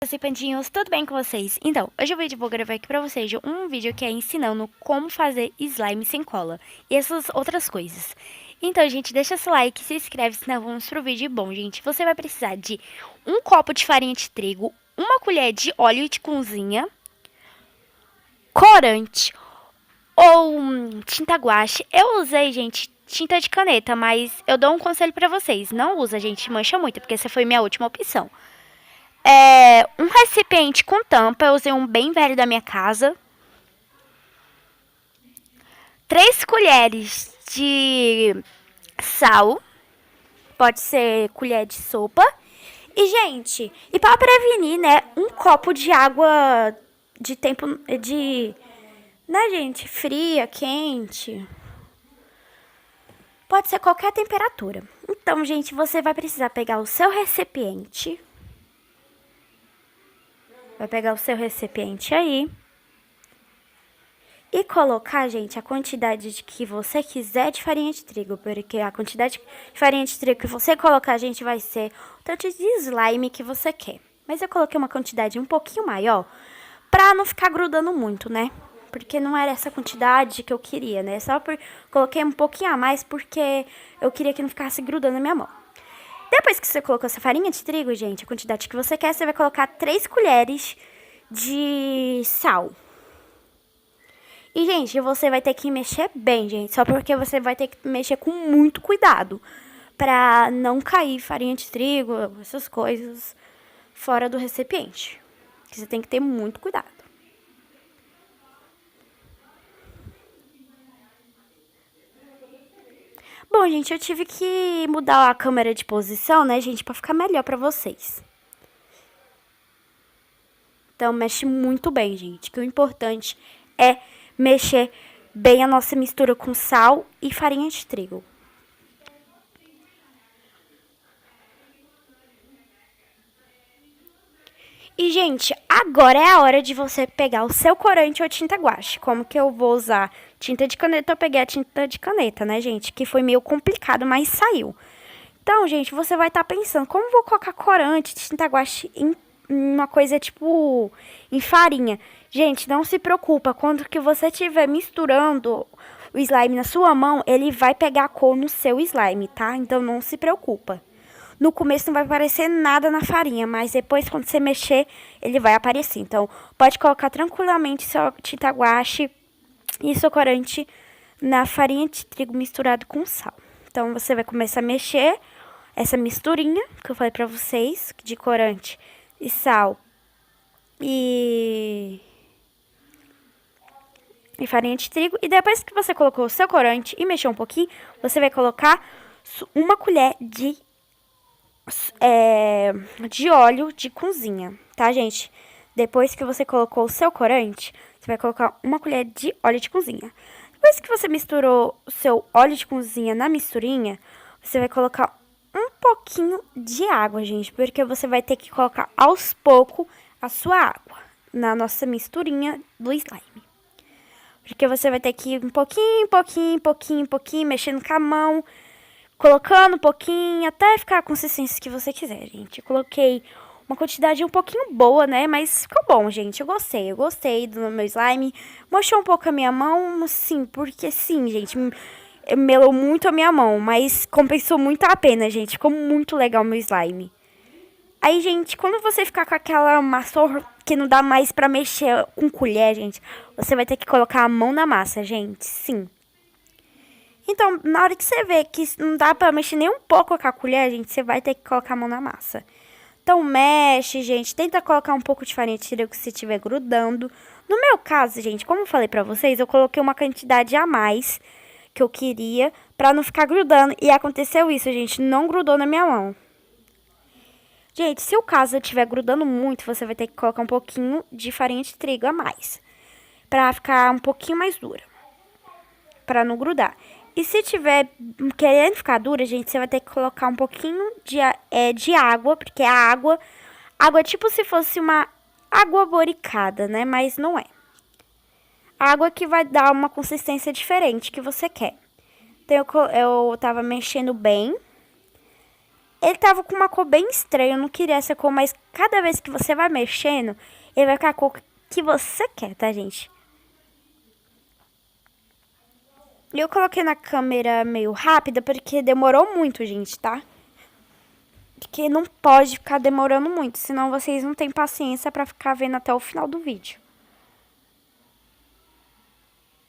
participantinhos, tudo bem com vocês? Então, hoje eu vou gravar aqui pra vocês um vídeo que é ensinando como fazer slime sem cola e essas outras coisas. Então, gente, deixa seu like, se inscreve, senão vamos pro vídeo. Bom, gente, você vai precisar de um copo de farinha de trigo, uma colher de óleo de cozinha, corante ou tinta guache. Eu usei, gente, tinta de caneta, mas eu dou um conselho pra vocês. Não usa, gente, mancha muito, porque essa foi minha última opção. Um recipiente com tampa, eu usei um bem velho da minha casa. 3 colheres de sal, pode ser colher de sopa. E, gente, e para prevenir, né, um copo de água de tempo de, né, gente, fria, quente. Pode ser qualquer temperatura. Então, gente, você vai precisar pegar o seu recipiente. Vai pegar o seu recipiente aí. E colocar, gente, a quantidade de que você quiser de farinha de trigo. Porque a quantidade de farinha de trigo que você colocar, gente, vai ser o tanto de slime que você quer. Mas eu coloquei uma quantidade um pouquinho maior pra não ficar grudando muito, né? Porque não era essa quantidade que eu queria, né? Coloquei um pouquinho a mais porque eu queria que não ficasse grudando na minha mão. Depois que você colocou essa farinha de trigo, gente, a quantidade que você quer, você vai colocar 3 colheres de sal. E, gente, você vai ter que mexer bem, gente. Só porque você vai ter que mexer com muito cuidado. Pra não cair farinha de trigo, essas coisas, fora do recipiente. Você tem que ter muito cuidado. Bom, gente, eu tive que mudar a câmera de posição, né, gente, pra ficar melhor pra vocês. Então, mexe muito bem, gente, que o importante é mexer bem a nossa mistura com sal e farinha de trigo. E, gente, agora é a hora de você pegar o seu corante ou tinta guache. Como que eu vou usar tinta de caneta? Eu peguei a tinta de caneta, né, gente? Que foi meio complicado, mas saiu. Então, gente, você vai estar pensando, como vou colocar corante, tinta guache em uma coisa tipo em farinha? Gente, não se preocupa. Quando que você estiver misturando o slime na sua mão, ele vai pegar a cor no seu slime, tá? Então, não se preocupa. No começo não vai aparecer nada na farinha, mas depois, quando você mexer, ele vai aparecer. Então, pode colocar tranquilamente seu tinta guache e seu corante na farinha de trigo misturado com sal. Então, você vai começar a mexer essa misturinha que eu falei pra vocês, de corante e sal e farinha de trigo. E depois que você colocou o seu corante e mexeu um pouquinho, você vai colocar uma colher de óleo de cozinha, tá, gente? Depois que você colocou o seu corante, você vai colocar uma colher de óleo de cozinha. Depois que você misturou o seu óleo de cozinha na misturinha, você vai colocar um pouquinho de água, gente, porque você vai ter que colocar aos poucos a sua água na nossa misturinha do slime. Porque você vai ter que ir um pouquinho, mexendo com a mão, colocando um pouquinho, até ficar a consistência que você quiser, gente. Eu coloquei uma quantidade um pouquinho boa, né? Mas ficou bom, gente. Eu gostei do meu slime. Mostrou um pouco a minha mão, sim, porque sim, gente, melou muito a minha mão, mas compensou muito a pena, gente. Ficou muito legal o meu slime. Aí, gente, quando você ficar com aquela massa que não dá mais pra mexer com colher, gente, você vai ter que colocar a mão na massa, gente. Sim. Então, na hora que você vê que não dá pra mexer nem um pouco com a colher, gente, você vai ter que colocar a mão na massa. Então, mexe, gente. Tenta colocar um pouco de farinha de trigo se estiver grudando. No meu caso, gente, como eu falei pra vocês, eu coloquei uma quantidade a mais que eu queria pra não ficar grudando. E aconteceu isso, gente. Não grudou na minha mão. Gente, se o caso estiver grudando muito, você vai ter que colocar um pouquinho de farinha de trigo a mais. Pra ficar um pouquinho mais dura. Pra não grudar. E se tiver querendo ficar dura, gente, você vai ter que colocar um pouquinho de água, porque a água é tipo se fosse uma água boricada, né? Mas não é. Água que vai dar uma consistência diferente que você quer. Então, eu tava mexendo bem. Ele tava com uma cor bem estranha, eu não queria essa cor, mas cada vez que você vai mexendo, ele vai com a cor que você quer, tá, gente? Eu coloquei na câmera meio rápida porque demorou muito, gente, tá? Porque não pode ficar demorando muito, senão vocês não têm paciência pra ficar vendo até o final do vídeo.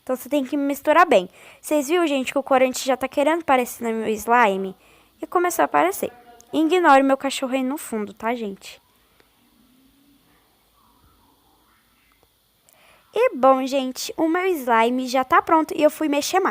Então você tem que misturar bem. Vocês viram, gente, que o corante já tá querendo aparecer no meu slime? E começou a aparecer. Ignore o meu cachorro aí no fundo, tá, gente? E bom, gente, o meu slime já tá pronto e eu fui mexer mais.